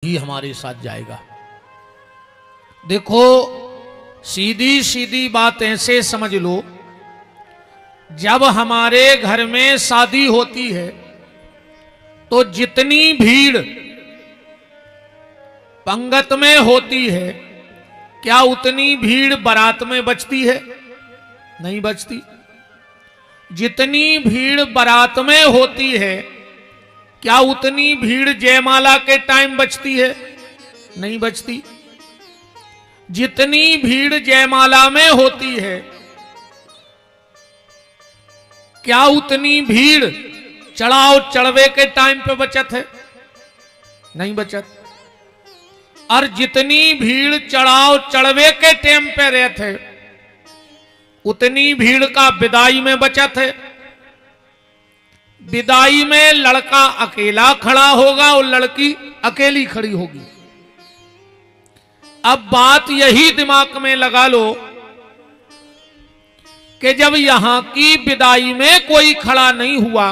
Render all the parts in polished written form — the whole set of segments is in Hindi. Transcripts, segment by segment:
ही हमारे साथ जाएगा। देखो, सीधी सीधी बात ऐसे समझ लो, जब हमारे घर में शादी होती है तो जितनी भीड़ पंगत में होती है, क्या उतनी भीड़ बारात में बचती है? नहीं बचती। जितनी भीड़ बारात में होती है, क्या उतनी भीड़ जयमाला के टाइम बचती है? नहीं बचती। जितनी भीड़ जयमाला में होती है, क्या उतनी भीड़ चढ़ाव चढ़वे के टाइम पे बचत है? नहीं बचत। और जितनी भीड़ चढ़ाव चढ़वे के टाइम पे रहते है, उतनी भीड़ का विदाई में बचत है। विदाई में लड़का अकेला खड़ा होगा और लड़की अकेली खड़ी होगी। अब बात यही दिमाग में लगा लो कि जब यहां की विदाई में कोई खड़ा नहीं हुआ,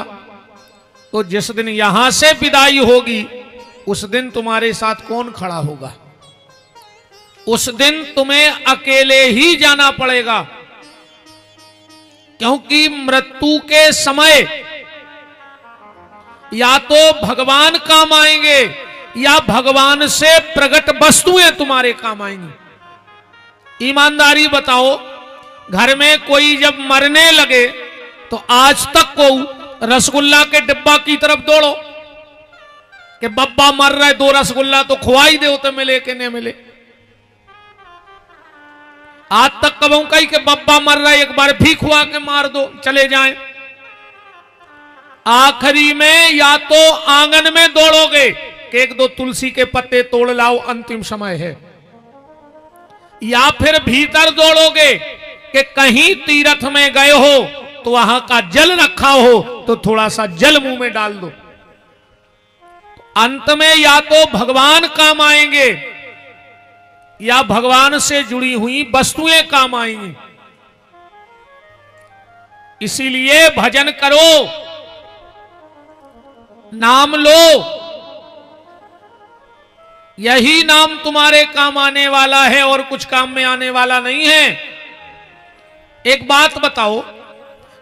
तो जिस दिन यहां से विदाई होगी उस दिन तुम्हारे साथ कौन खड़ा होगा? उस दिन तुम्हें अकेले ही जाना पड़ेगा, क्योंकि मृत्यु के समय या तो भगवान काम आएंगे या भगवान से प्रकट वस्तुएं तुम्हारे काम आएंगी। ईमानदारी बताओ, घर में कोई जब मरने लगे तो आज तक को रसगुल्ला के डिब्बा की तरफ दौड़ो कि बब्बा मर रहा है, 2 रसगुल्ला तो खुआई दे, तो मिले कि नहीं मिले। आज तक कबू कही कि बब्बा मर रहा है, एक बार भी खुआ के मार दो, चले जाएं। आखिरी में या तो आंगन में दौड़ोगे कि 1-2 तुलसी के पत्ते तोड़ लाओ, अंतिम समय है, या फिर भीतर दौड़ोगे कि कहीं तीर्थ में गए हो तो वहां का जल रखा हो तो थोड़ा सा जल मुंह में डाल दो। अंत में या तो भगवान काम आएंगे या भगवान से जुड़ी हुई वस्तुएं काम आएंगी। इसीलिए भजन करो, नाम लो, यही नाम तुम्हारे काम आने वाला है और कुछ काम में आने वाला नहीं है। एक बात बताओ,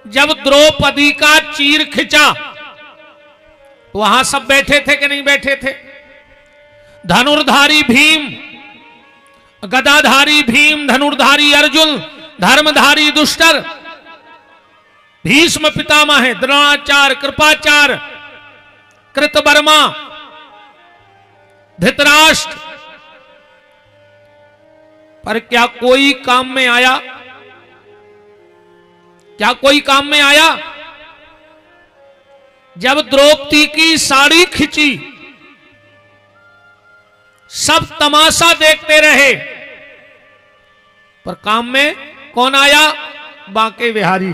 जब द्रौपदी का चीर खिंचा तो वहां सब बैठे थे कि नहीं बैठे थे? धनुर्धारी भीम, गदाधारी भीम, धनुर्धारी अर्जुन, धर्मधारी दुष्टर, भीष्म पितामह है, द्रोणाचार्य, कृपाचार्य, कृतवर्मा, धृतराष्ट्र, पर क्या कोई काम में आया? क्या कोई काम में आया? जब द्रौपदी की साड़ी खिंची, सब तमाशा देखते रहे, पर काम में कौन आया? बांके बिहारी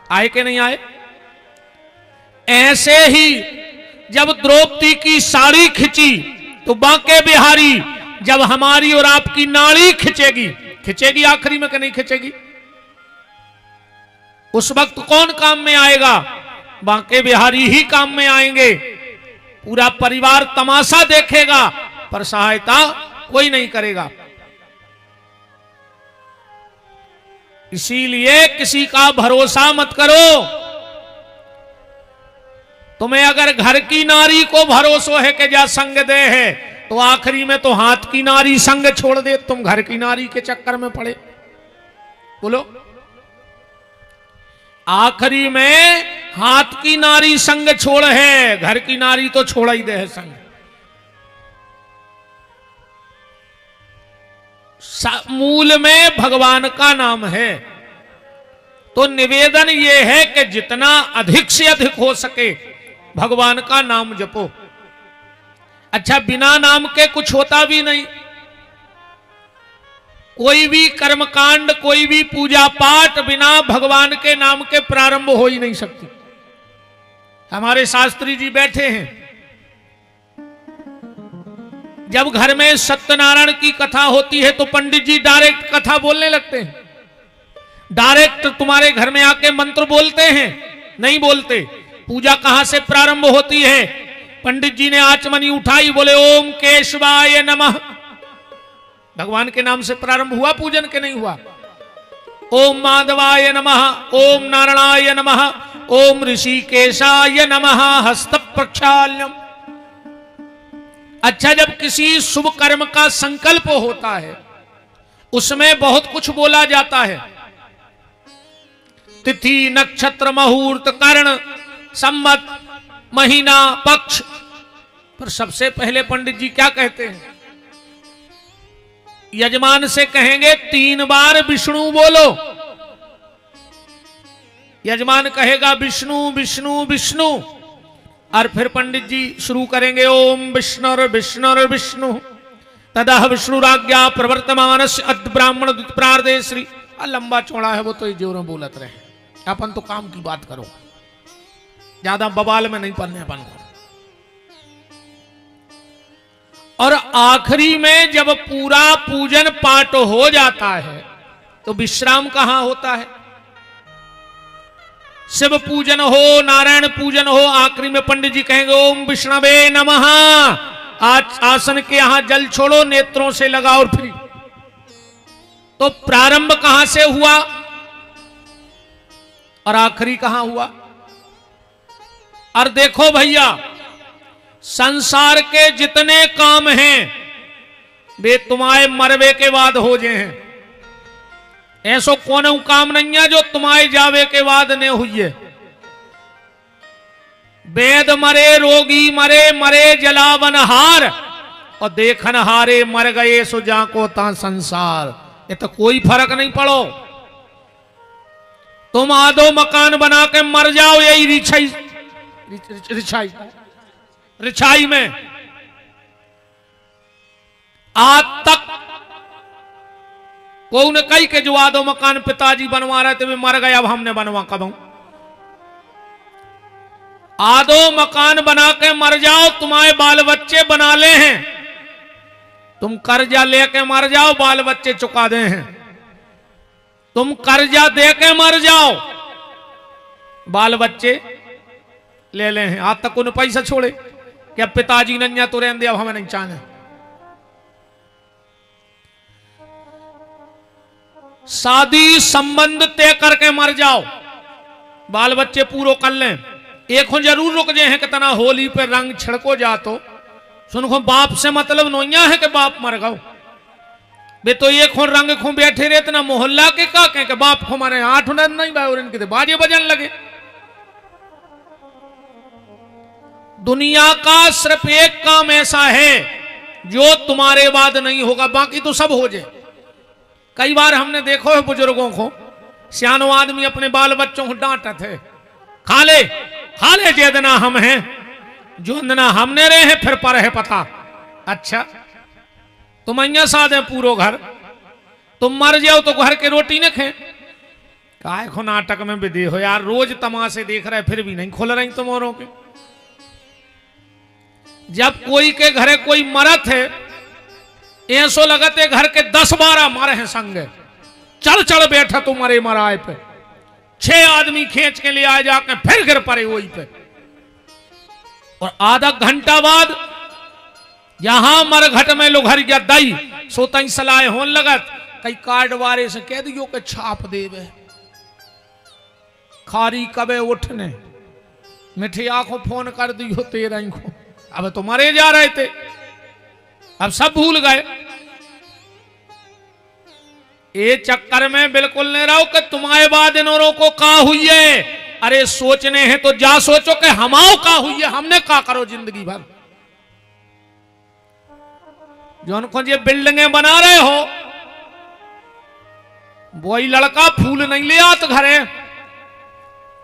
आए कि नहीं आए? ऐसे ही जब द्रौपदी की साड़ी खिंची तो बांके बिहारी जब हमारी और आपकी नाड़ी खिंचेगी, खिंचेगी आखिरी में कि नहीं खिंचेगी? उस वक्त कौन काम में आएगा? बांके बिहारी ही काम में आएंगे। पूरा परिवार तमाशा देखेगा पर सहायता कोई नहीं करेगा। इसीलिए किसी का भरोसा मत करो। तुम्हें अगर घर की नारी को भरोसा है कि जा संग दे है, तो आखिरी में तो हाथ की नारी संग छोड़ दे, तुम घर की नारी के चक्कर में पड़े। बोलो, आखिरी में हाथ की नारी संग छोड़ है, घर की नारी तो छोड़ ही दे है संग। मूल में भगवान का नाम है, तो निवेदन यह है कि जितना अधिक से अधिक हो सके भगवान का नाम जपो। अच्छा, बिना नाम के कुछ होता भी नहीं। कोई भी कर्मकांड, कोई भी पूजा पाठ बिना भगवान के नाम के प्रारंभ हो ही नहीं सकती। हमारे शास्त्री जी बैठे हैं, जब घर में सत्यनारायण की कथा होती है तो पंडित जी डायरेक्ट कथा बोलने लगते हैं। डायरेक्ट तुम्हारे घर में आके मंत्र बोलते हैं? नहीं बोलते। पूजा कहां से प्रारंभ होती है? पंडित जी ने आचमनी उठाई, बोले ओम केशवाय नमः। भगवान के नाम से प्रारंभ हुआ पूजन के नहीं हुआ? ओम माधवाय नमः, ओम नारायणाय नमः, ओम ऋषिकेशाय नमः, हस्त प्रक्षाल्यम। अच्छा, जब किसी शुभ कर्म का संकल्प होता है उसमें बहुत कुछ बोला जाता है, तिथि नक्षत्र मुहूर्त कर्ण संवत महीना पक्ष, पर सबसे पहले पंडित जी क्या कहते हैं? यजमान से कहेंगे 3 बार विष्णु बोलो। यजमान कहेगा विष्णु विष्णु विष्णु, और फिर पंडित जी शुरू करेंगे ओम विष्णुर विष्णुर विष्णु तदह विष्णुराज्ञा प्रवर्तमानस्य अद्य ब्राह्मण प्रार्दे श्री। लंबा चौड़ा है वो तो जोर में बोलत रहे, अपन तो काम की बात करो, ज्यादा बवाल में नहीं पड़ने अपन को। और आखिरी में जब पूरा पूजन पाठ हो जाता है तो विश्राम कहां होता है? शिव पूजन हो, नारायण पूजन हो, आखिरी में पंडित जी कहेंगे ओम विष्णवे नमः। आज आसन के यहां जल छोड़ो, नेत्रों से लगाओ। और फिर तो प्रारंभ कहां से हुआ और आखिरी कहां हुआ? और देखो भैया, संसार के जितने काम हैं वे तुम्हारे मरवे के बाद हो जाए हैं। ऐसो कोनो काम नहीं है जो तुम्हारे जावे के बाद ने हुई है। वेद मरे, रोगी मरे, मरे जलावन हार, और देखन हारे मर गए सो जाको ता संसार। ये तो कोई फर्क नहीं पड़ो। तुम आधो मकान बना के मर जाओ यही रिछाई में, आज तक कोई ने कही के जो आधो मकान पिताजी बनवा रहे थे वे मर गए, अब हमने बनवा कब? आधो मकान बना के मर जाओ, तुम्हारे बाल बच्चे बना ले हैं। तुम कर्जा लेके मर जाओ, बाल बच्चे चुका दे हैं। तुम कर्जा दे के मर जाओ, बाल बच्चे ले ले हैं। आज तक उन्हें पैसा छोड़े क्या? पिताजी नन्या तो रहने दे, अब हमें नहीं चाहने। शादी संबंध तय करके मर जाओ, बाल बच्चे पूरो कर लें। एक जरूर रुक जाए हैं कि तना होली पे रंग छिड़को जा तो सुनको बाप से मतलब नोइया है कि बाप मर गओ। वे तो एक हो रंग खो बैठे रहे तना मोहल्ला के का के बाप को मारे 8 नहीं भाई इनके बाजे बजन लगे। दुनिया का सिर्फ एक काम ऐसा है जो तुम्हारे बाद नहीं होगा, बाकी तो सब हो जाए। कई बार हमने देखो है बुजुर्गों को, सियानो आदमी अपने बाल बच्चों को डांटा थे, खा ले जेदना हम हैं, जो अंदना हमने रहे हैं फिर पर है पता। अच्छा, तुम अइया साध है पूरो घर, तुम मर जाओ तो घर के रोटी न खे। काय खो नाटक में विधि हो यार, रोज तमाशे देख रहे फिर भी नहीं खुल रही तुम औरों के। जब कोई के घरे कोई मरत है, ऐसो लगते घर के 10-12 मरे हैं संग, चढ़ बैठा तुम्हारे मराए पे, 6 आदमी खींच के ले आए जाके फिर गिर पड़े वही पे। और आधा घंटा बाद यहां मरघट में लोघर गया दई सोता ही सलाह होन लगत, कई कार्ड वारे से कह दियो के छाप देवे, खारी कबे उठने, मिठी आंखों फोन कर दियो तेरा को। अब तो मरे जा रहे थे, अब सब भूल गए। ये चक्कर में बिल्कुल नहीं रहो कि तुम्हारे बाद इन औरों को का हुई है। अरे सोचने हैं तो जा सोचो कि हमाओ का हुई है, हमने का करो जिंदगी भर। जो उनको ये बिल्डिंगें बना रहे हो, वही लड़का फूल नहीं ले आत घरे,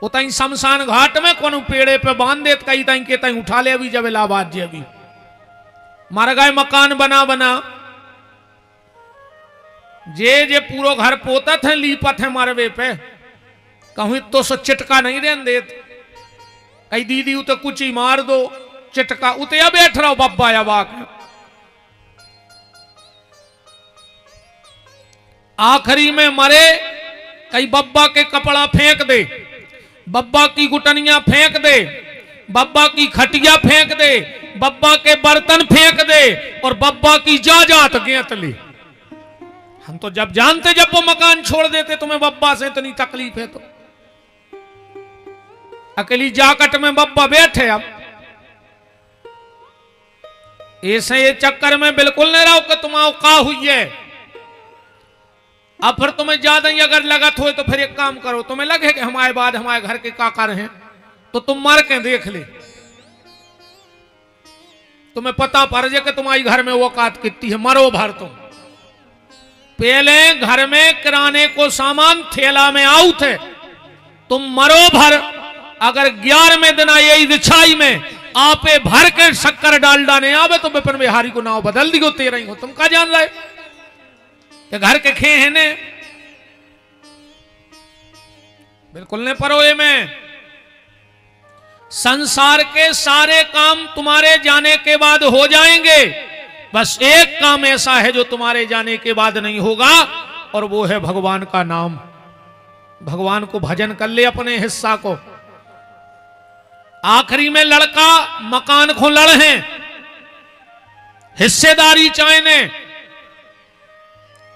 वो तई शमशान घाट में कोनो पेड़े पे बांध देत, कई तई के तई उठा ले अभी जब इलाहाबाद जी अभी मर गए। मकान बना जे पूरो घर पोतत है, लीपत है मरवे पे, कहूं तो सो चिटका नहीं रहन देत। कई दीदी उते कुछ ही मार दो चिटका, उते या बैठ रहो बब्बा या बाक। आखिरी में मरे, कई बब्बा के कपड़ा फेंक दे, बब्बा की गुटनियां फेंक दे, बब्बा की खटिया फेंक दे, बब्बा के बर्तन फेंक दे और बब्बा की जात गेंत ले। हम तो जब जानते जब वो मकान छोड़ देते तुम्हें बब्बा से इतनी तकलीफ है तो अकेली जाकट में बब्बा बैठे। अब ऐसे ये चक्कर में बिल्कुल नहीं रहो कि तुम आओ का हुई है। अब फिर तुम्हें ज्यादा ही अगर लगत हो तो फिर एक काम करो, तुम्हें लगे कि हमारे बाद हमारे घर के काकर हैं तो तुम मर के देख ले, तुम्हें पता पड़ जाए कि तुम्हारी घर में औकात कितनी है। मरो भर तुम। पहले घर में किराने को सामान थैला में आऊ थे, तुम मरो भर। अगर 11वें दिन आई इच्छाई में आपे भर के शक्कर डालडा नहीं आवे तो विपिन बिहारी को नाव बदल दियो 13 ही हो। तुम का जान लाए कि घर के खे है ने बिल्कुल ने परोए में। संसार के सारे काम तुम्हारे जाने के बाद हो जाएंगे, बस एक काम ऐसा है जो तुम्हारे जाने के बाद नहीं होगा और वो है भगवान का नाम। भगवान को भजन कर ले अपने हिस्सा को। आखिरी में लड़का मकान को लड़ हैं, हिस्सेदारी चाहने,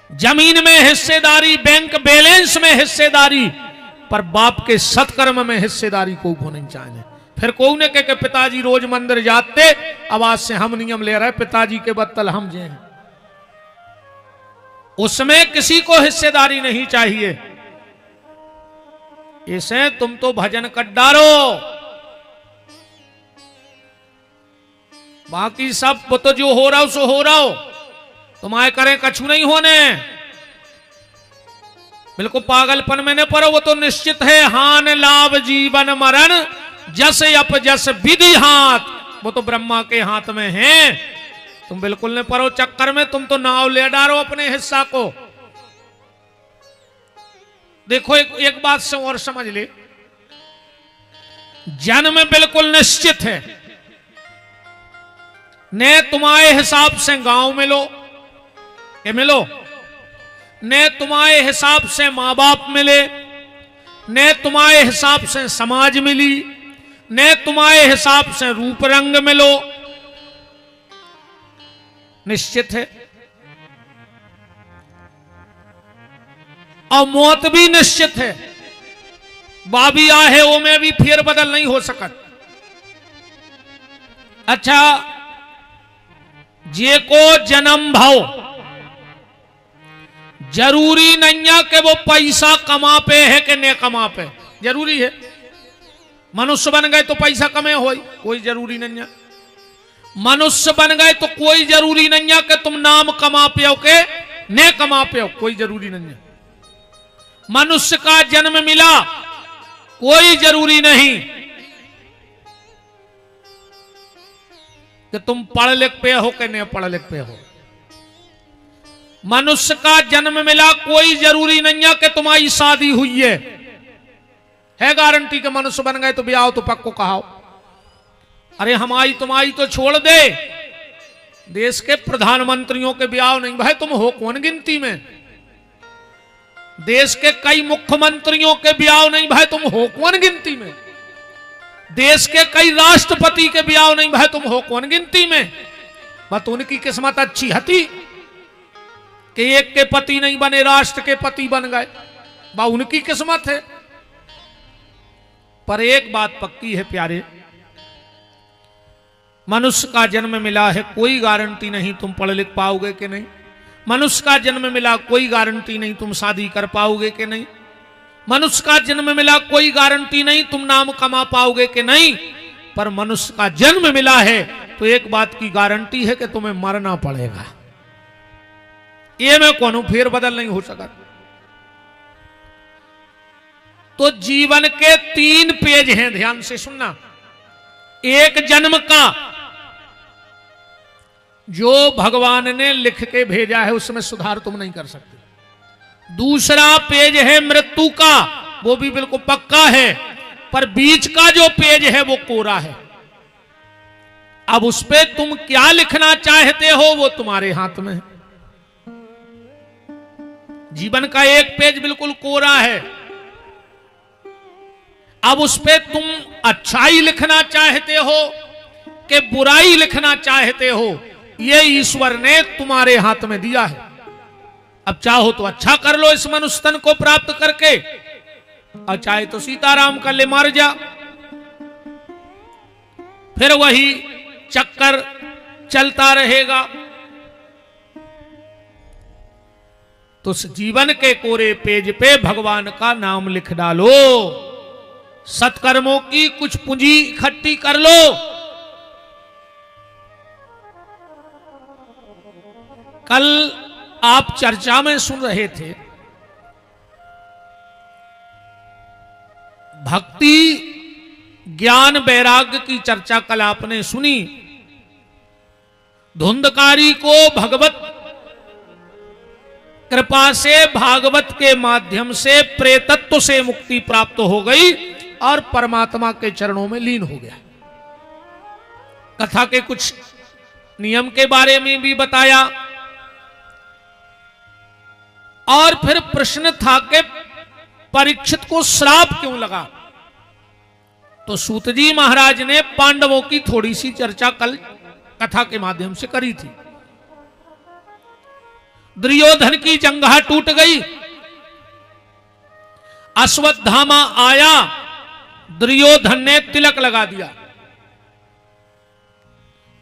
जमीन में हिस्सेदारी, बैंक बैलेंस में हिस्सेदारी, पर बाप के सत्कर्म में हिस्सेदारी को नहीं चाहने। फिर को ने के पिताजी रोज मंदिर जाते, अब आज से हम नियम ले रहे पिताजी के बत्तल हम जे हैं, उसमें किसी को हिस्सेदारी नहीं चाहिए। इसे तुम तो भजन कर डालो, बाकी सब तो जो हो रहा हो सो हो रहा हो, तुम्हारे करें कछु नहीं होने। बिल्कुल पागलपन में न पड़ो, वो तो निश्चित है। हान लाभ जीवन मरण जस अप जस विधि हाथ, वो तो ब्रह्मा के हाथ में है। तुम बिल्कुल न पड़ो चक्कर में, तुम तो नाव ले डालो अपने हिस्सा को। देखो एक बात से और समझ ले, जन्म बिल्कुल निश्चित है। ने तुम्हारे हिसाब से गांव मिलो ये मिलो, ने तुम्हारे हिसाब से मां बाप मिले, ने तुम्हारे हिसाब से समाज मिली, ने तुम्हारे हिसाब से रूप रंग मिलो, निश्चित है। और मौत भी निश्चित है। बाबी आहे वो में भी फेर बदल नहीं हो सकत। अच्छा, जे को जन्म भाव जरूरी नहीं है कि वो पैसा कमा पे है कि नहीं कमा पे, जरूरी है। मनुष्य बन गए तो पैसा कमे हो, कोई जरूरी नहीं है। मनुष्य बन गए तो कोई जरूरी नहीं है कि तुम नाम कमा पे हो के ने कमा पे हो, कोई जरूरी नहीं है। मनुष्य का जन्म मिला, कोई जरूरी नहीं कि तुम पढ़ लिख पे हो कि नहीं पढ़ लिख पे हो। मनुष्य का जन्म मिला, कोई जरूरी नहीं है कि तुम्हारी शादी हुई है गारंटी के मनुष्य बन गए तो ब्याह तो पक्को कहाओ। अरे हमारी तुम्हारी तो छोड़ दे, देश के प्रधानमंत्रियों के ब्याह नहीं भाई, तुम हो कौन गिनती में। देश के कई मुख्यमंत्रियों के ब्याह नहीं भाई, तुम हो कौन गिनती में। देश के कई राष्ट्रपति के ब्याह नहीं भाई, तुम हो कौन गिनती में। बस उनकी किस्मत अच्छी हती कि एक के पति नहीं बने, राष्ट्र के पति बन गए, बा उनकी किस्मत है। पर एक बात पक्की है प्यारे, मनुष्य का जन्म मिला है, कोई गारंटी नहीं तुम पढ़ लिख पाओगे कि नहीं। मनुष्य का जन्म मिला, कोई गारंटी नहीं तुम शादी कर पाओगे कि नहीं। मनुष्य का जन्म मिला, कोई गारंटी नहीं तुम नाम कमा पाओगे कि नहीं। पर मनुष्य का जन्म मिला है तो एक बात की गारंटी है कि तुम्हें मरना पड़ेगा। ये में कौन फेर बदल नहीं हो सका। तो जीवन के 3 पेज हैं, ध्यान से सुनना। एक जन्म का जो भगवान ने लिख के भेजा है, उसमें सुधार तुम नहीं कर सकते। दूसरा पेज है मृत्यु का, वो भी बिल्कुल पक्का है, पर बीच का जो पेज है वो कोरा है। अब उस पे तुम क्या लिखना चाहते हो वो तुम्हारे हाथ में है। जीवन का एक पेज बिल्कुल कोरा है। अब उस पे तुम अच्छाई लिखना चाहते हो कि बुराई लिखना चाहते हो, ये ईश्वर ने तुम्हारे हाथ में दिया है। अब चाहो तो अच्छा कर लो इस मनुष्य तन को प्राप्त करके, और चाहे तो सीताराम कर ले, मर जा। फिर वही चक्कर चलता रहेगा। तो उस जीवन के कोरे पेज पे भगवान का नाम लिख डालो, सत्कर्मों की कुछ पूंजी इकट्ठी कर लो। कल आप चर्चा में सुन रहे थे, भक्ति ज्ञान वैराग्य की चर्चा कल आपने सुनी। धुंधकारी को भगवत कृपा से, भागवत के माध्यम से प्रेतत्व से मुक्ति प्राप्त हो गई और परमात्मा के चरणों में लीन हो गया। कथा के कुछ नियम के बारे में भी बताया, और फिर प्रश्न था कि परीक्षित को श्राप क्यों लगा। तो सूत जी महाराज ने पांडवों की थोड़ी सी चर्चा कल कथा के माध्यम से करी थी। दुर्योधन की जंघा टूट गई, अश्वत्थामा आया, दुर्योधन ने तिलक लगा दिया।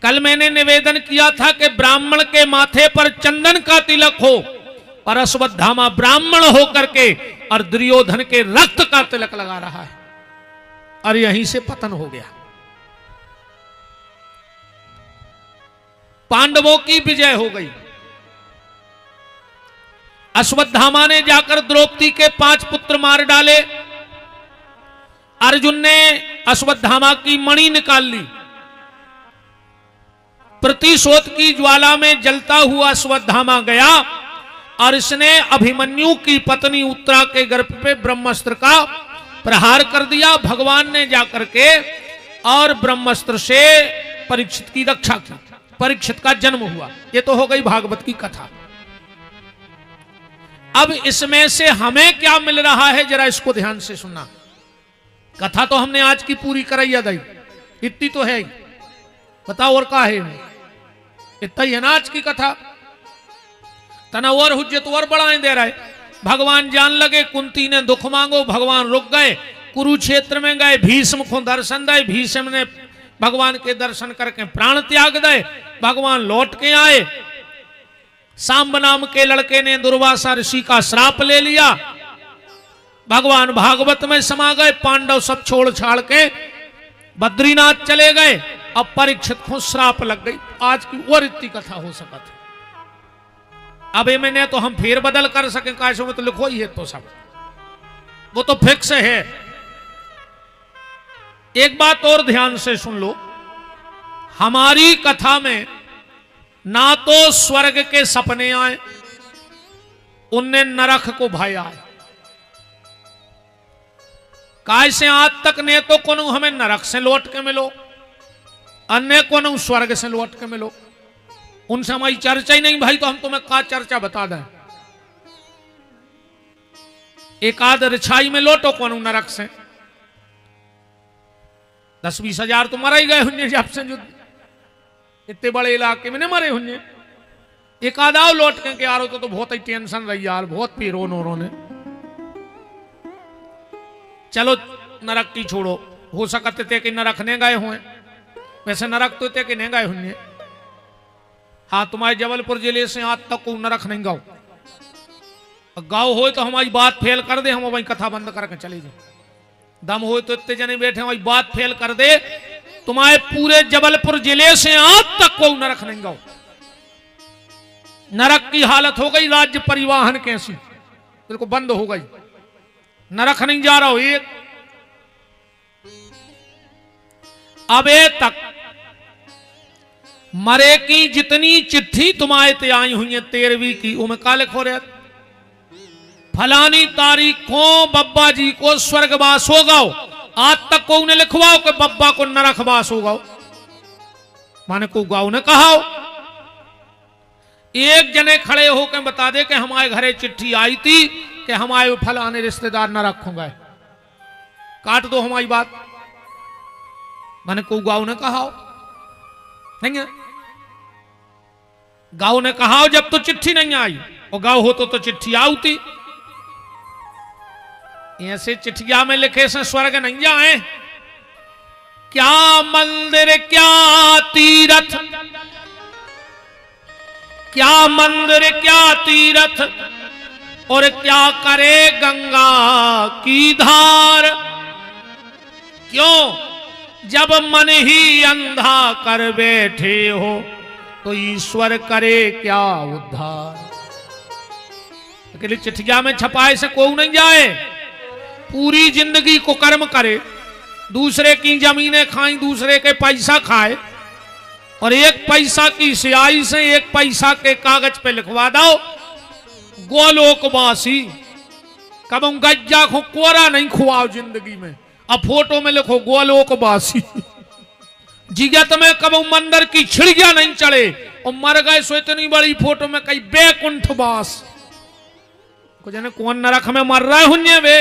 कल मैंने निवेदन किया था कि ब्राह्मण के माथे पर चंदन का तिलक हो, और अश्वत्थामा ब्राह्मण होकर के और दुर्योधन के रक्त का तिलक लगा रहा है, और यहीं से पतन हो गया। पांडवों की विजय हो गई। अश्वत्थामा ने जाकर द्रौपदी के 5 पुत्र मार डाले। अर्जुन ने अश्वत्थामा की मणि निकाल ली। प्रतिशोध की ज्वाला में जलता हुआ अश्वत्थामा गया और इसने अभिमन्यु की पत्नी उत्तरा के गर्भ पे ब्रह्मास्त्र का प्रहार कर दिया। भगवान ने जाकर के और ब्रह्मास्त्र से परीक्षित की रक्षा की, परीक्षित का जन्म हुआ। ये तो हो गई भागवत की कथा। अब इसमें से हमें क्या मिल रहा है, जरा इसको ध्यान से सुनना। कथा तो हमने आज की पूरी कराई अदाई, इतनी तो है ही, बताओ और क्या है, इतना ही है ना आज की कथा। तना और हुज्जत और बढ़ाए दे रहा है। भगवान जान लगे, कुंती ने दुख मांगो, भगवान रुक गए, कुरुक्षेत्र में गए, भीष्म को दर्शन दे, भीष्म ने भगवान के दर्शन करके प्राण त्याग दे, भगवान लौट के आए। सांब नाम के लड़के ने दुर्वासा ऋषि का श्राप ले लिया, भगवान भागवत में समा गए। पांडव सब छोड़ छाड़ के बद्रीनाथ चले गए। अब परीक्षित को श्राप लग गई। आज की और इतनी कथा हो सकता है। अब मैंने तो हम फेर बदल कर सके, काशों में तो लिखो ही है, तो सब वो तो फिक्स है। एक बात और ध्यान से सुन लो, हमारी कथा में ना तो स्वर्ग के सपने आए, उनने नरक को भाया है। काय से आज तक ने तो कोनो हमें नरक से लौट के मिलो, अन्य कोनो स्वर्ग से लौट के मिलो। उनसे हमारी चर्चा ही नहीं भाई, तो हम तुम्हें का चर्चा बता दें। एक आध रिछाई में लौटो कोनो नरक से, 10-20 हजार तो मरा ही गए हुए जब से, जो इतने बड़े इलाके में नहीं मरे हुए। एक आधा लौट के आ रहे तो बहुत ही टेंशन रही यार, बहुत पी रो ने। चलो नरक की छोड़ो, हो सकते थे कि नरक ने गए हुए, वैसे नरक तो थे कि नहीं गए हुए। हाँ, तुम्हारे जबलपुर जिले से आज तक को नरक नहीं गाओ, गाँव हो तो हमारी बात फेल कर दे, हम वही कथा बंद करके चले जाए। दम हो तो इतने जने बैठे हमारी बात फेल कर दे, तुम्हारे पूरे जबलपुर जिले से आज तक को नरक नहीं गाओ। नरक की हालत हो गई, राज्य परिवहन कैसी बिल्कुल बंद हो गई, नरक नहीं जा रहा हो एक। अब तक मरे की जितनी चिट्ठी तुम्हारे आई हुई है 13वीं की, वो में का लिखो रहे, फलानी तारीख को बब्बा जी को स्वर्गवास होगा। आज तक को उन्हें लिखवाओ कि बब्बा को नरकवास होगा, माने को गाँव ने कहा। एक जने खड़े होकर बता दे कि हमारे घरे चिट्ठी आई थी कि हमारे फलाने रिश्तेदार नरक हो गए। काट दो हमारी बात। मैंने को गाँव ने कहा हो नहीं है, गाँव ने कहा हो जब तो चिट्ठी नहीं आई, और गाँव हो तो चिट्ठी आती। ऐसे चिट्ठिया में लिखे से स्वर्ग नहीं जाए। क्या मंदिर क्या तीरथ, क्या मंदिर क्या तीरथ, और क्या करे गंगा की धार। क्यों, जब मन ही अंधा कर बैठे हो तो ईश्वर करे क्या उद्धार। चिट्ठिया में छपाए से कोई नहीं जाए। पूरी जिंदगी को कर्म करे, दूसरे की जमीनें खाई, दूसरे के पैसा खाए, और एक पैसा की स्याही से एक पैसा के कागज पे लिखवा दो गोलोकवासी। कब हम गज्जा को कोरा नहीं खुआओ जिंदगी में, अब फोटो में लिखो गोलोकवासी। जिगत में कब मंदिर की छिड़िया नहीं चढ़े, और मर गए सो इतनी बड़ी फोटो में कई बैकुंठवास। को जाने कौन नरक में मर रहे हुए वे,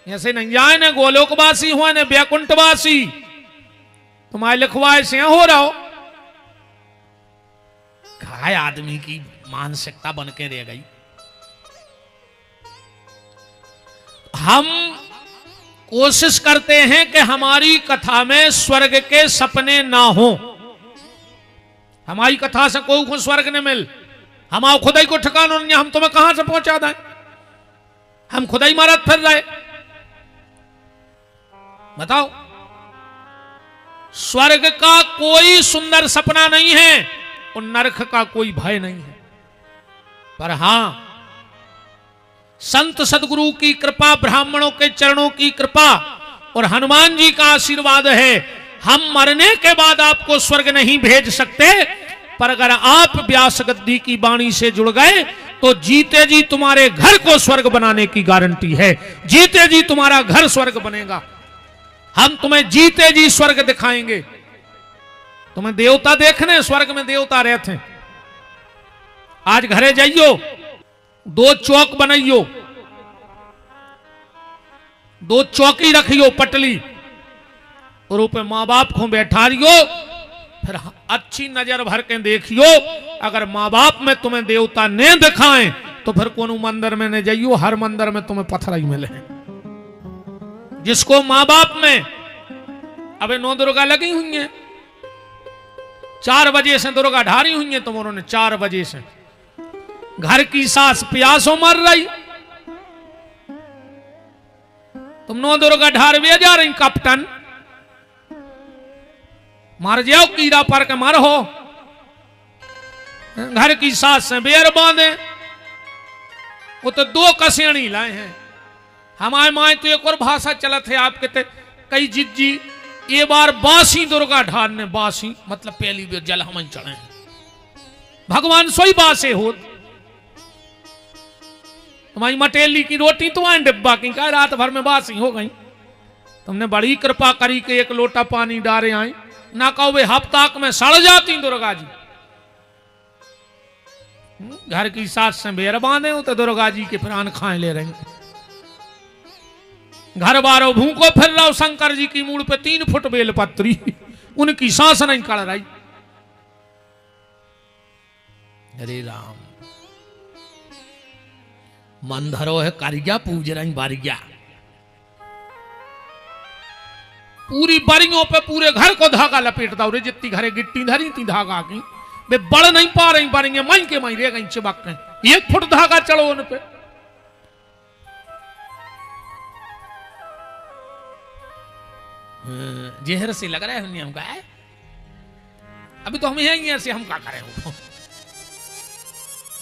ऐसे नहीं जाए न गोलोकवासी हुआ न बैकुंठवासी। तुम्हारे लिखवाए से हो रहा हो। काय आदमी की मानसिकता बन के रह गई। हम कोशिश करते हैं कि हमारी कथा में स्वर्ग के सपने ना हो। हमारी कथा से कोई को स्वर्ग न मिल, हम आओ खुदाई को ठिकाना नहीं, हम तुम्हें कहां से पहुंचा दें, हम खुदाई मारत फिर रहे। बताओ, स्वर्ग का कोई सुंदर सपना नहीं है और नरक का कोई भय नहीं है। पर हां, संत सदगुरु की कृपा, ब्राह्मणों के चरणों की कृपा और हनुमान जी का आशीर्वाद है। हम मरने के बाद आपको स्वर्ग नहीं भेज सकते, पर अगर आप व्यास गद्दी की वाणी से जुड़ गए तो जीते जी तुम्हारे घर को स्वर्ग बनाने की गारंटी है। जीते जी तुम्हारा घर स्वर्ग बनेगा। हम तुम्हें जीते जी स्वर्ग दिखाएंगे। तुम्हें देवता देखने, स्वर्ग में देवता रहते हैं। आज घरे जाइयो, 2 चौक बनाइयो, 2 चौकी रखियो पटली, और ऊपर माँ बाप को बैठा रियो, फिर अच्छी नजर भर के देखियो। अगर माँ बाप में तुम्हें देवता ने दिखाएं तो फिर कोनो मंदिर में न जाइयो, हर मंदिर में तुम्हें पत्थर ही मिले। जिसको माँ बाप में अबे 9 दुर्गा लगी हुई है, 4 बजे से दुर्गा ढारी हुई है, तुम उन्होंने 4 बजे से घर की सास प्यासों मर रही, तुम 9 दुर्गा ढार वे जा रही। कप्टन मार जाओ, कीड़ा पर के मर हो। घर की सास से बेर बांधे, वो तो 2 कसेणी लाए हैं। हमारे माए तो एक और भाषा चलत है आपके ते, कई जिज्जी ये बार बासी दुर्गा ढार ने, बासी मतलब पहली बेर जल हम चढ़े, भगवान सोई बासे हो। तुम्हारी मटेली की रोटी तो आए डिब्बा की, कहा रात भर में बासी हो गई। तुमने बड़ी कृपा करी कि 1 लोटा पानी डारे आई, ना कहो वे हफ्ताक में सड़ जाती दुर्गा जी। घर की सास से बेर बांधे हो तो दुर्गा जी के प्राण खाए ले रहे। घर बारो भूखो फिर रहा, शंकर जी की मूड़ पे 3 फुट बेलपत्री, उनकी सांस नहीं कड़ रही। हरे राम, मन धरो है कारिया, पूज रही बारिया। पूरी बारियों पे पूरे घर को धागा लपेट दो रे, जितनी घरे गिट्टी धरी थी धागा की, वे बढ़ नहीं पा रही बारियां, माई के माई रह गई चिपक गई। 1 फुट धागा चढ़ो उन पे। जहर से लग रहा है हमका है। अभी तो हम यही ऐसे हम क्या करें हो।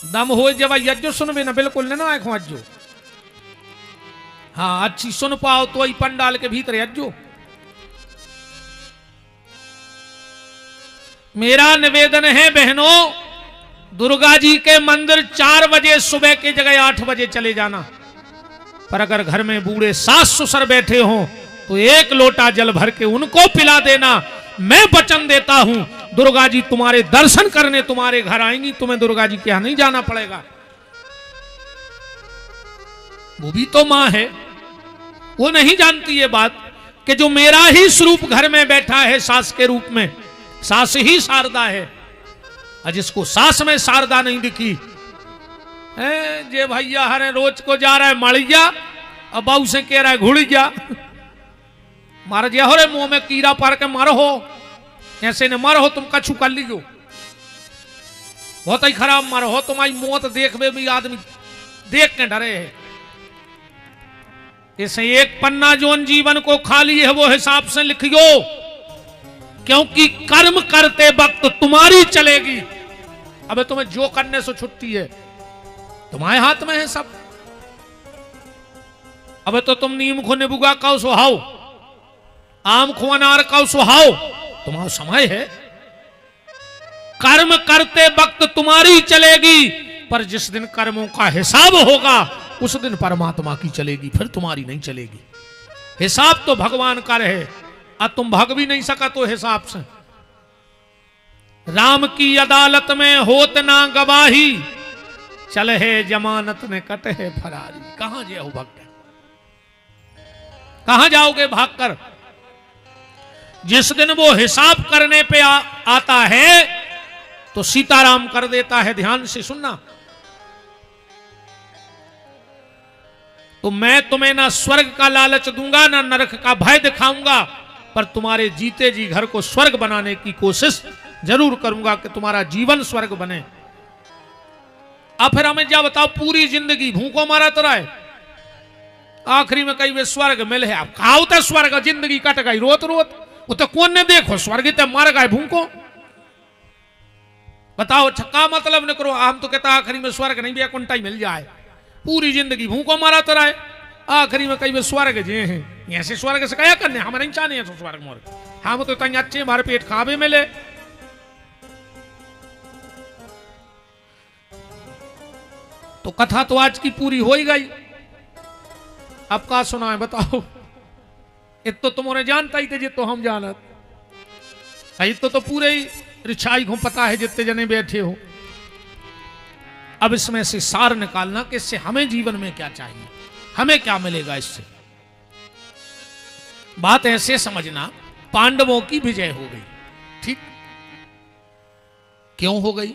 दम हो जब यज्जो सुनबे ना, बिल्कुल ना आंखों अज्जो। हाँ, अच्छी सुन पाओ तो ही पंडाल के भीतर अज्जो। मेरा निवेदन है बहनों, दुर्गा जी के मंदिर 4 बजे सुबह की जगह 8 बजे चले जाना। पर अगर घर में बूढ़े सास ससुर बैठे हों तो 1 लोटा जल भर के उनको पिला देना। मैं वचन देता हूं, दुर्गा जी तुम्हारे दर्शन करने तुम्हारे घर आएंगी, तुम्हें दुर्गा जी के यहां नहीं जाना पड़ेगा। वो भी तो मां है, वो नहीं जानती ये बात कि जो मेरा ही स्वरूप घर में बैठा है सास के रूप में, सास ही शारदा है। और जिसको सास में शारदा नहीं दिखी जे भैया हरे रोज को जा रहा है मड़िया, अब बाऊ से कह रहा है घुड़िया, मार दिया हो रे मुंह में कीड़ा पार के मारो हो, ऐसे ने मारो हो, तुम कछु कर लीजो, बहुत ही खराब मारो हो, तुम्हारी मौत देखवे भी आदमी देख के डरे है। इसे एक पन्ना जोन जीवन को खाली है वो हिसाब से लिखियो, क्योंकि कर्म करते वक्त तुम्हारी चलेगी। अबे तुम्हें जो करने से छुट्टी है तुम्हारे हाथ में है सब। अबे तो तुम नीम खो निबुगा का सुहाओ, आम खो अनार का सुहाओ, तुम्हारा समय है। कर्म करते वक्त तुम्हारी चलेगी, पर जिस दिन कर्मों का हिसाब होगा उस दिन परमात्मा की चलेगी, फिर तुम्हारी नहीं चलेगी। हिसाब तो भगवान का रहे, अब तुम भाग भी नहीं सका तो हिसाब से। राम की अदालत में होत ना गवाही, चल है जमानत ने कट है फरारी। कहां जाओ भक्त, कहां जाओगे भागकर? जिस दिन वो हिसाब करने पे आता है तो सीताराम कर देता है। ध्यान से सुनना, तो मैं तुम्हें ना स्वर्ग का लालच दूंगा ना नरक का भय दिखाऊंगा, पर तुम्हारे जीते जी घर को स्वर्ग बनाने की कोशिश जरूर करूंगा कि तुम्हारा जीवन स्वर्ग बने। अब फिर हमें क्या बताओ, पूरी जिंदगी भूखों मारा तो रहे, आखिरी में कई वे स्वर्ग मिले। अब खाओ तो स्वर्ग, जिंदगी कट गई रोत रोत, वो तो कौन ने देखो स्वर्ग तो मर गए भूखों। बताओ छक्का मतलब न करो, हम तो कहता आखिरी में स्वर्ग नहीं वैकुंठ ही मिल जाए। पूरी जिंदगी भूखों मारा तो रहे, आखिरी में कई वे स्वर्ग जे हैं, ऐसे स्वर्ग से क्या करने, हम नहीं चाहने तो स्वर्ग मोर, हम तो तंग अच्छे हमारे पेट खावे मिले। तो कथा तो आज की पूरी हो ही गई, अब का सुना है बताओ। इत तो तुम्हारे जानता ही थे जित तो हम जानत, इत तो पूरे ही रिछाई को पता है जितने जने बैठे हो। अब इसमें से सार निकालना कि इससे हमें जीवन में क्या चाहिए, हमें क्या मिलेगा इससे। बात ऐसे समझना, पांडवों की विजय हो गई, ठीक, क्यों हो गई?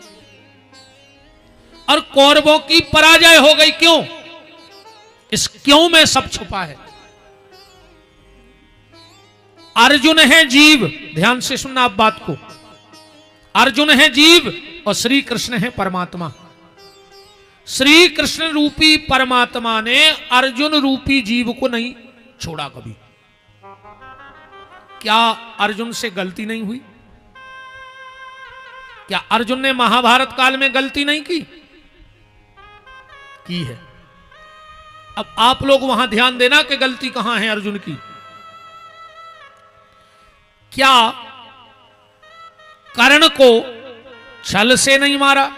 और कौरवों की पराजय हो गई, क्यों? इस क्यों में सब छुपा है। अर्जुन है जीव, ध्यान से सुनना आप बात को, अर्जुन है जीव और श्री कृष्ण है परमात्मा। श्री कृष्ण रूपी परमात्मा ने अर्जुन रूपी जीव को नहीं छोड़ा कभी। क्या अर्जुन से गलती नहीं हुई? क्या अर्जुन ने महाभारत काल में गलती नहीं की है? अब आप लोग वहां ध्यान देना कि गलती कहां है अर्जुन की। क्या कर्ण को छल से नहीं मारा?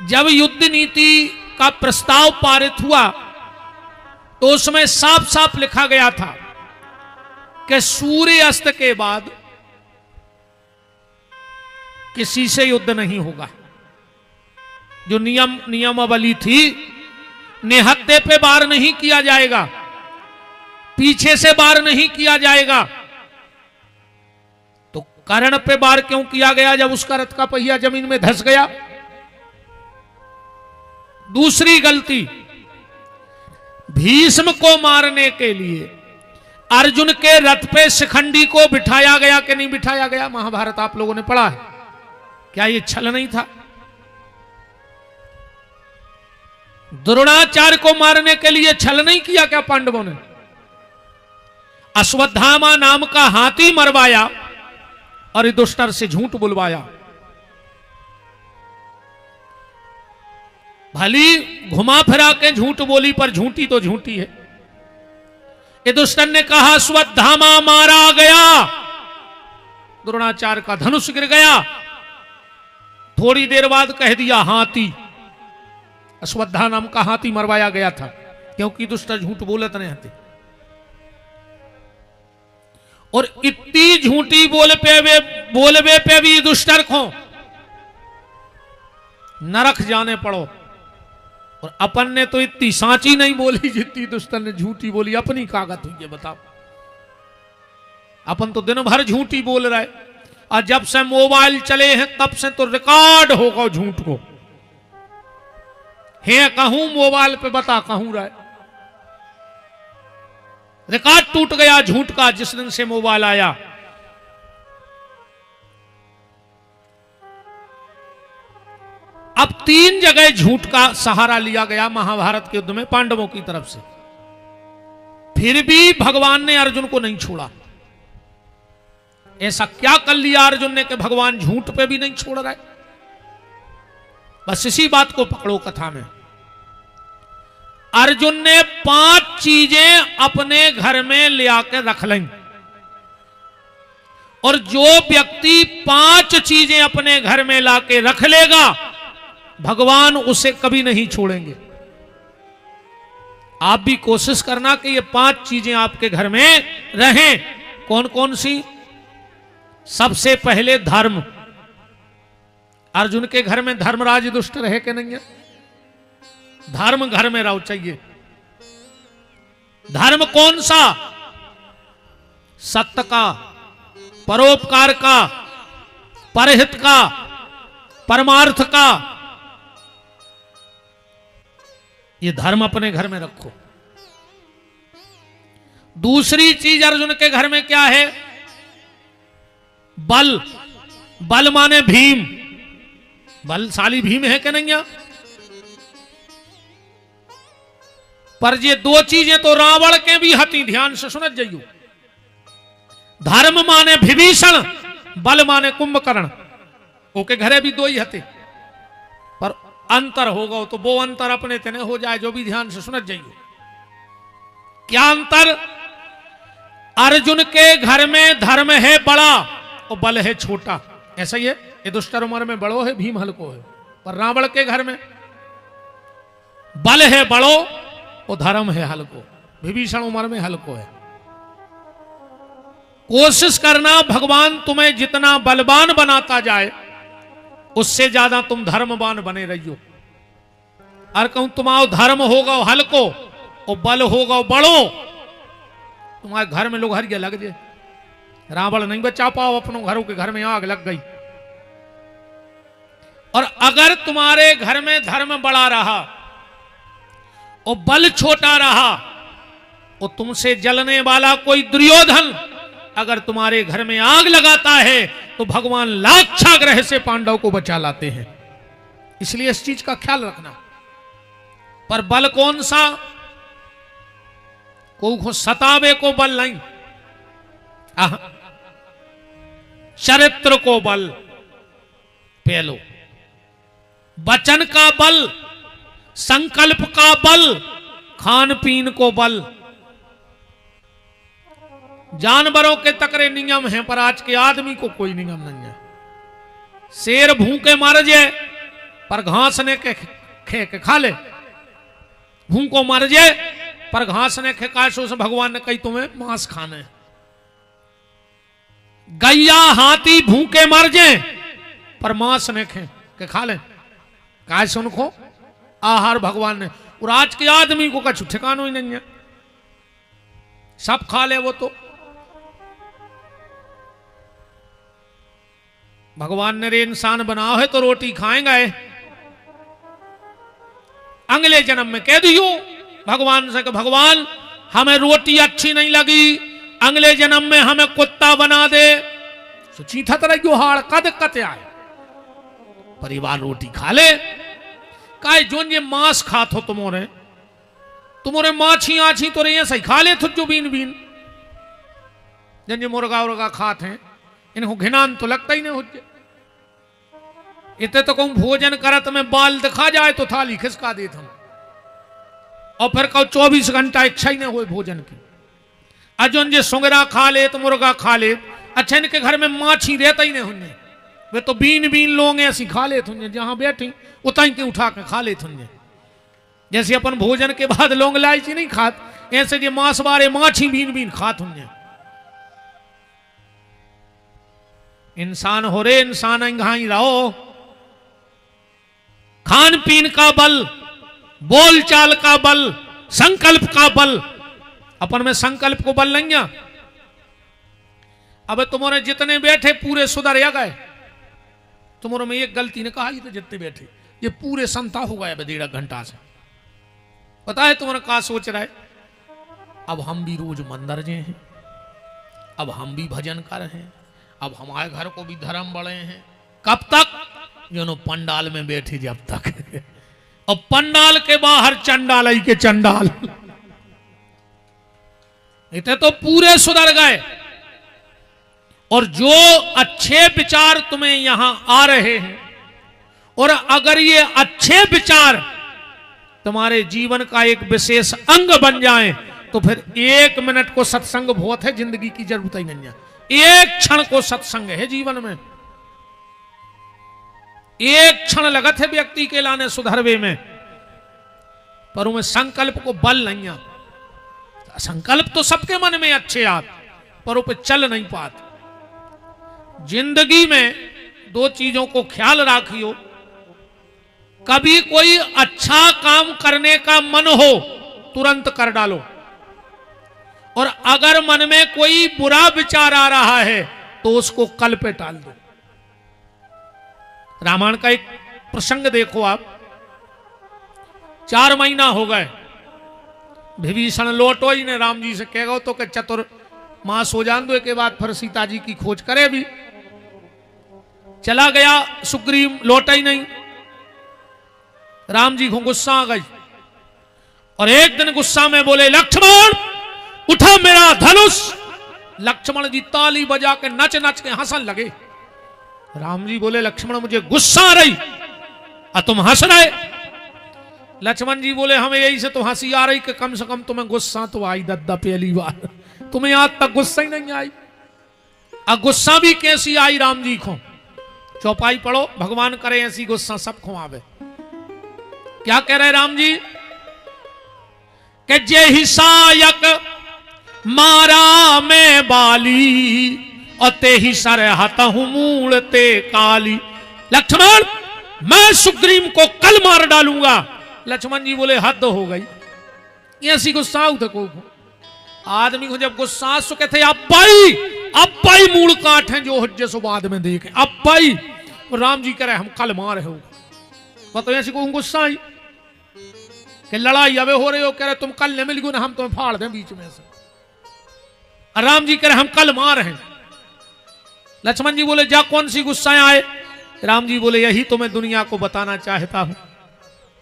जब युद्ध नीति का प्रस्ताव पारित हुआ तो उसमें साफ साफ लिखा गया था कि सूर्य अस्त के बाद किसी से युद्ध नहीं होगा। जो नियमावली थी, निहत्थे पे वार नहीं किया जाएगा, पीछे से वार नहीं किया जाएगा। तो कर्ण पे वार क्यों किया गया जब उसका रथ का पहिया जमीन में धंस गया? दूसरी गलती, भीष्म को मारने के लिए अर्जुन के रथ पे शिखंडी को बिठाया गया कि नहीं बिठाया गया? महाभारत आप लोगों ने पढ़ा है, क्या ये छल नहीं था? द्रोणाचार्य को मारने के लिए छल नहीं किया क्या पांडवों ने? अश्वत्थामा नाम का हाथी मरवाया और युधिष्ठिर से झूठ बुलवाया। भली घुमा फिरा के झूठ बोली, पर झूठी तो झूठी है। युधिष्ठिर ने कहा अश्वत्थामा मारा गया, द्रोणाचार्य का धनुष गिर गया। थोड़ी देर बाद कह दिया हाथी, अश्वत्थामा नाम का हाथी मरवाया गया था, क्योंकि युधिष्ठिर झूठ बोलत नहीं थे। और इतनी झूठी बोलवे पे भी युधिष्ठिर को नरक जाने पड़ो। और अपन ने तो इतनी सांची नहीं बोली जितनी दुश्मन ने झूठी बोली। अपनी कागत हुई है, बताओ। अपन तो दिन भर झूठी बोल रहे, और जब से मोबाइल चले हैं तब से तो रिकॉर्ड होगा झूठ को। है कहूं मोबाइल पे बता कहूं रहे, रिकॉर्ड टूट गया झूठ का जिस दिन से मोबाइल आया। अब 3 जगह झूठ का सहारा लिया गया महाभारत के युद्ध में पांडवों की तरफ से, फिर भी भगवान ने अर्जुन को नहीं छोड़ा। ऐसा क्या कर लिया अर्जुन ने कि भगवान झूठ पे भी नहीं छोड़ रहे। बस इसी बात को पकड़ो कथा में। अर्जुन ने 5 चीजें अपने घर में ले आकर रख ली, और जो व्यक्ति 5 चीजें अपने घर में लाके रख लेगा भगवान उसे कभी नहीं छोड़ेंगे। आप भी कोशिश करना कि ये 5 चीजें आपके घर में रहें। कौन कौन सी? सबसे पहले धर्म। अर्जुन के घर में धर्मराज दुष्ट रहे कि नहीं है? धर्म घर में रहो चाहिए। धर्म कौन सा? सत्य का, परोपकार का, परहित का, परमार्थ का। ये धर्म अपने घर में रखो। दूसरी चीज अर्जुन के घर में क्या है? बल। बल माने भीम। बलशाली भीम है कि नहीं? पर ये 2 चीजें तो रावण के भी हती, ध्यान से सुनत जाइयो। धर्म माने विभीषण, बल माने कुंभकर्ण। ओके घरे भी 2 ही हते, पर अंतर होगा तो वो अंतर अपने तेने हो जाए, जो भी ध्यान से सुनत जाइयो। क्या अंतर? अर्जुन के घर में धर्म है बड़ा और बल है छोटा। ऐसा ही है, ये दुष्टर उम्र में बड़ो है, भीम हल्को है। पर रावण के घर में बल है बड़ो और धर्म है हल्को। विभीषण उम्र में हल्को है। कोशिश करना भगवान तुम्हें जितना बलवान बनाता जाए उससे ज्यादा तुम धर्मवान बने रहियो। और कहूं तुम्हारा धर्म होगा हल्को और बल होगा बड़ो, तुम्हारे घर में लोग हरिया लग जाए। रावण नहीं बचा पाओ, अपनों घरों के घर में आग लग गई। और अगर तुम्हारे घर में धर्म बड़ा रहा और बल छोटा रहा और तुमसे जलने वाला कोई दुर्योधन अगर तुम्हारे घर में आग लगाता है तो भगवान लाक्षाग्रह से पांडव को बचा लाते हैं। इसलिए इस चीज का ख्याल रखना। पर बल कौन सा? को सतावे को बल नहीं, चरित्र को बल पहलो, वचन का बल, संकल्प का बल, खान पीन को बल। जानवरों के तकरे नियम हैं पर आज के आदमी को कोई नियम नहीं है। शेर भूखे मर जाए पर घास ने खे के खा ले, भूखो मर जाए पर घास ने खे काशो से भगवान ने कही तुम्हें मांस खाना है। गैया हाथी भूखे मर जाए पर मांस ने खे के खा ले, काश उनको आहार भगवान ने। और आज के आदमी को कछु ठिकाना ही नहीं है, सब खा ले वो तो। भगवान ने रे इंसान बनाओ है तो रोटी खाएंगा है। अगले जन्म में कह दियो भगवान से कि भगवान हमें रोटी अच्छी नहीं लगी, अगले जन्म में हमें कुत्ता बना दे। चीथा तरह हाड़ कद कते आए, परिवार रोटी खा ले। काय जोन ये मांस खात हो तुम्हारे माछी आछी तो रही सही खा ले जो बीन बीन। जन ये मुर्गा उर्गा खात हैं इनको घिनान तो लगता ही नहीं हो। इतने तो कहूं भोजन करत में बाल दिखा जाए तो थाली खिसका देते हम, और फिर कहो 24 घंटा इच्छा ही नहीं हो भोजन की। अजन जे सुंगरा खा ले तो मुर्गा खा ले, अच्छा इनके घर में माछी रहता ही नहीं होंगे, वे तो बीन बीन लोग ऐसी खा लेते होंगे, जहां बैठी उताई के उठा के खा लेते होंगे। जैसे अपन भोजन के बाद लौंग इलायची नहीं खात, ऐसे जो मांस बारे माछी बीन बीन खात होंगे। इंसान हो रे इंसान ही रहो। खान पीन का बल, बोलचाल का बल, संकल्प का बल। अपन में संकल्प को बल नहीं है। अब तुम्हारे जितने बैठे पूरे सुधर गए। तुम्हारे में एक गलती ने कहा, ये तो जितने बैठे ये पूरे संता हो गए 1.5 घंटा से। पता है तुम्हारा कहा सोच रहा है, अब हम भी रोज मंदिर जे हैं, अब हम भी भजन कर रहे हैं, अब हमारे घर को भी धर्म बढ़े हैं। कब तक? जो पंडाल में बैठे जब तक। और पंडाल के बाहर चंडाल ही के चंडाल। इतने तो पूरे सुधर गए। और जो अच्छे विचार तुम्हें यहां आ रहे हैं, और अगर ये अच्छे विचार तुम्हारे जीवन का एक विशेष अंग बन जाएं, तो फिर 1 मिनट को सत्संग बहुत है, जिंदगी की जरूरत ही नहीं है। 1 क्षण को सत्संग है जीवन में। 1 क्षण लगत है व्यक्ति के लाने सुधरवे में, पर उनमें संकल्प को बल नहीं है। संकल्प तो सबके मन में अच्छे आते, पर वो पे चल नहीं पाते। जिंदगी में 2 चीजों को ख्याल रखियो। कभी कोई अच्छा काम करने का मन हो, तुरंत कर डालो। और अगर मन में कोई बुरा विचार आ रहा है, तो उसको कल पे टाल दो। रामायण का एक प्रसंग देखो आप। 4 महीना हो गए, विभीषण लौटो ही ने राम जी से कह गो तो कि चतुर्मास हो जान दो के बाद फिर सीता जी की खोज करे भी। चला गया सुग्रीव, लौटा ही नहीं। राम जी को गुस्सा आ गई, और एक दिन गुस्सा में बोले, लक्ष्मण उठा मेरा धनुष। लक्ष्मण जी ताली बजा के नच नच के हंसन लगे। राम जी बोले, लक्ष्मण मुझे गुस्सा आ रही और तुम हंस रहे। लक्ष्मण जी बोले, हमें यही से तो हंसी आ रही कि कम से कम तुम्हें गुस्सा तो आई दद्दा पहली बार, तुम्हें आज तक गुस्सा ही नहीं आई। अब गुस्सा भी कैसी आई राम जी को। चौपाई पढ़ो, भगवान करे ऐसी गुस्सा सब को आवे। क्या कह रहे राम जी कि जे ही सायक मारा में बाली, और ते ही सर हतहु मूल ते काली। लक्ष्मण मैं सुग्रीव को कल मार डालूंगा। लक्ष्मण जी बोले, हद हो गई, ऐसी गुस्सा उठे को आदमी को जब गुस्सा सो कहते अब्बाई मूल काट है जो हज्जे सो बाद में देखे अब्बाई। राम जी कह रहे हम कल मारे हो, तो ऐसी को गुस्सा आई कि लड़ाई अबे हो रही हो, कह रहे तुम कल न मिल गो ना, हम तुम्हें फाड़ दें बीच में से। राम जी कह रहे हम कल मार हैं। लक्ष्मण जी बोले, जा कौन सी गुस्सा आए? राम जी बोले, यही तो मैं दुनिया को बताना चाहता हूं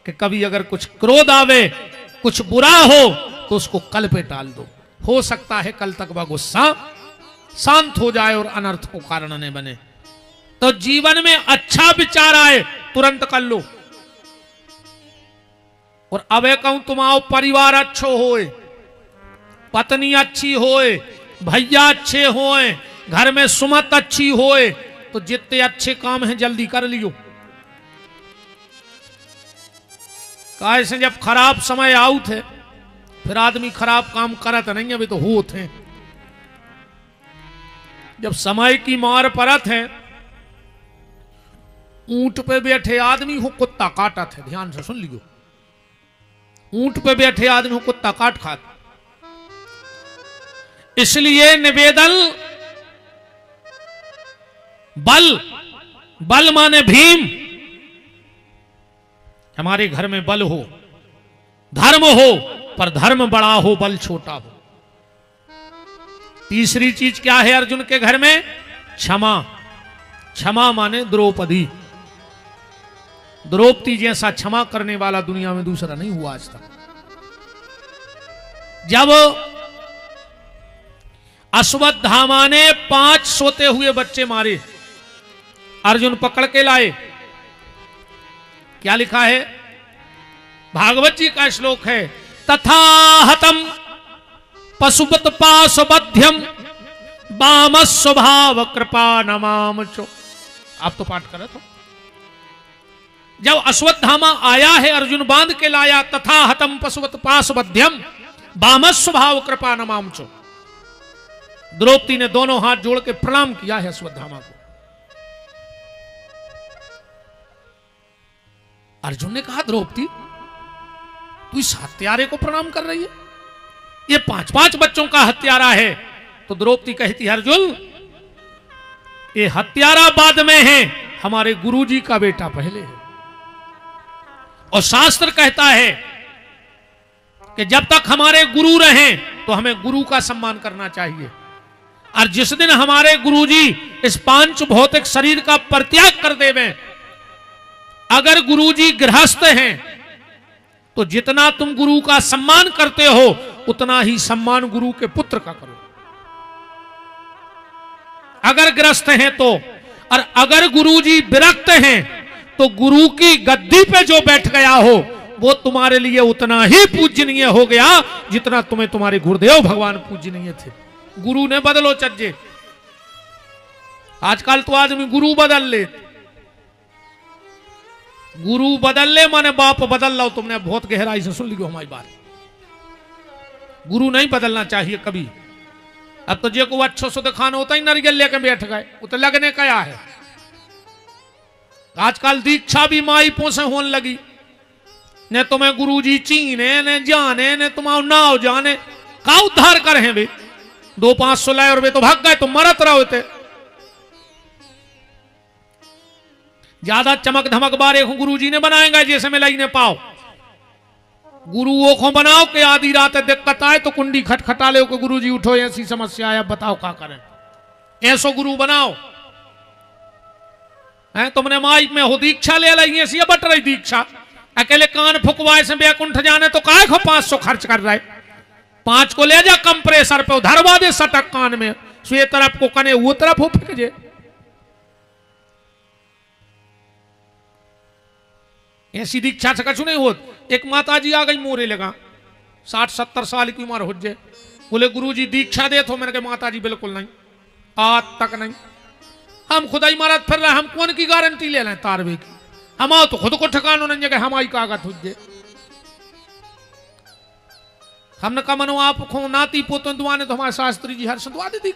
कि कभी अगर कुछ क्रोध आवे, कुछ बुरा हो, तो उसको कल पे टाल दो। हो सकता है कल तक वह गुस्सा शांत हो जाए और अनर्थ को कारण न बने। तो जीवन में अच्छा विचार आए, तुरंत कर लो। और अब कहूं तुम्हारा परिवार अच्छो होए, पत्नी अच्छी होए, भैया अच्छे होए, घर में सुमत अच्छी होए, तो जितने अच्छे काम हैं जल्दी कर लियो। कैसे जब खराब समय आउ थे, फिर आदमी खराब काम करत नहीं, अभी तो होत है। जब समय की मार परत है, ऊंट पे बैठे आदमी को कुत्ता काटत है। ध्यान से सुन लियो, ऊंट पे बैठे आदमी को कुत्ता काट खात। इसलिए निवेदन, बल माने भीम। हमारे घर में बल हो, धर्म हो, पर धर्म बड़ा हो, बल छोटा हो। तीसरी चीज क्या है अर्जुन के घर में? क्षमा। क्षमा माने द्रौपदी। द्रौपदी जैसा क्षमा करने वाला दुनिया में दूसरा नहीं हुआ आज तक। जब अश्वत्थामा ने 5 सोते हुए बच्चे मारे, अर्जुन पकड़ के लाए। क्या लिखा है? भागवत जी का श्लोक है, तथा हतम पशुपत पाशबध्यम वाम स्वभाव कृपा नमाम चो। आप तो पाठ करे तो। जब अश्वत्थामा आया है, अर्जुन बांध के लाया, तथा हतम पशुपत पाशबध्यम वाम स्वभाव कृपा नमाम चो। द्रौपदी ने दोनों हाथ जोड़ के प्रणाम किया है अश्वत्थामा को। अर्जुन ने कहा, द्रौपदी तू इस हत्यारे को प्रणाम कर रही है? ये 5-5 बच्चों का हत्यारा है। तो द्रौपदी कहती है अर्जुन, ये हत्यारा बाद में है, हमारे गुरुजी का बेटा पहले है। और शास्त्र कहता है कि जब तक हमारे गुरु रहें तो हमें गुरु का सम्मान करना चाहिए। और जिस दिन हमारे गुरुजी इस पांच भौतिक शरीर का परित्याग कर देवें, अगर गुरुजी गृहस्थ हैं तो जितना तुम गुरु का सम्मान करते हो उतना ही सम्मान गुरु के पुत्र का करो, अगर गृहस्थ हैं तो। और अगर गुरुजी विरक्त हैं तो गुरु की गद्दी पे जो बैठ गया हो वो तुम्हारे लिए उतना ही पूजनीय हो गया जितना तुम्हें तुम्हारे गुरुदेव भगवान पूजनीय थे। गुरु ने बदलो चज्जे। आजकल तो आदमी गुरु बदल ले, गुरु बदल ले माने बाप बदल लो। तुमने बहुत गहराई से सुन ली हमारी बात। गुरु नहीं बदलना चाहिए कभी। अब तो जे को अच्छो से दिखाना होता ही नारियल लेके बैठ गए, वो तो लगने क्या है। आजकल दीक्षा भी माई पोसे होने लगी, ने तुम्हें गुरुजी चीने ने जाने ने तुम्हारा नाव जाने का उद्धार कर हैं वे। 2-500 लाए और वे तो भाग गए, तो मरत रहे होते। ज्यादा चमक धमक बारे को गुरुजी ने बनाएंगे जैसे में लगी ने पाओ। गुरुओं को बनाओ कि आधी रात दिक्कत आए तो कुंडी खटखटा ले, गुरुजी उठो ऐसी समस्या है, बताओ क्या करें। ऐसो गुरु बनाओ है। तुमने माइक में हो दीक्षा ले ली, ऐसी बट रही दीक्षा। अकेले कान फुकवाए से बैकुंठ जाने तो काय को 500 खर्च कर रहे। 5 को ले जा कंप्रेसर पे धरवा दे सटक कान में, ये तरफ को कने वो तरफ हो फेंक जे। ऐसी दीक्षा से कछु नहीं होत। एक माता जी आ गई मोरे लगा, 60-70 साल की उम्र हो जाए, बोले गुरुजी दीक्षा दे। तो मैंने कहा माता जी बिल्कुल नहीं, आज तक नहीं। हम खुदाई महाराज फिर रहे, हम कौन की गारंटी ले लें तारवे की। हम आओ तो खुद को ठिकानो नहीं जगह हमारी कागत हो जाए। हमने कहा मनो आप खो नाती पोतों दुआने तो हमारे शास्त्री जी हर संतवा दी।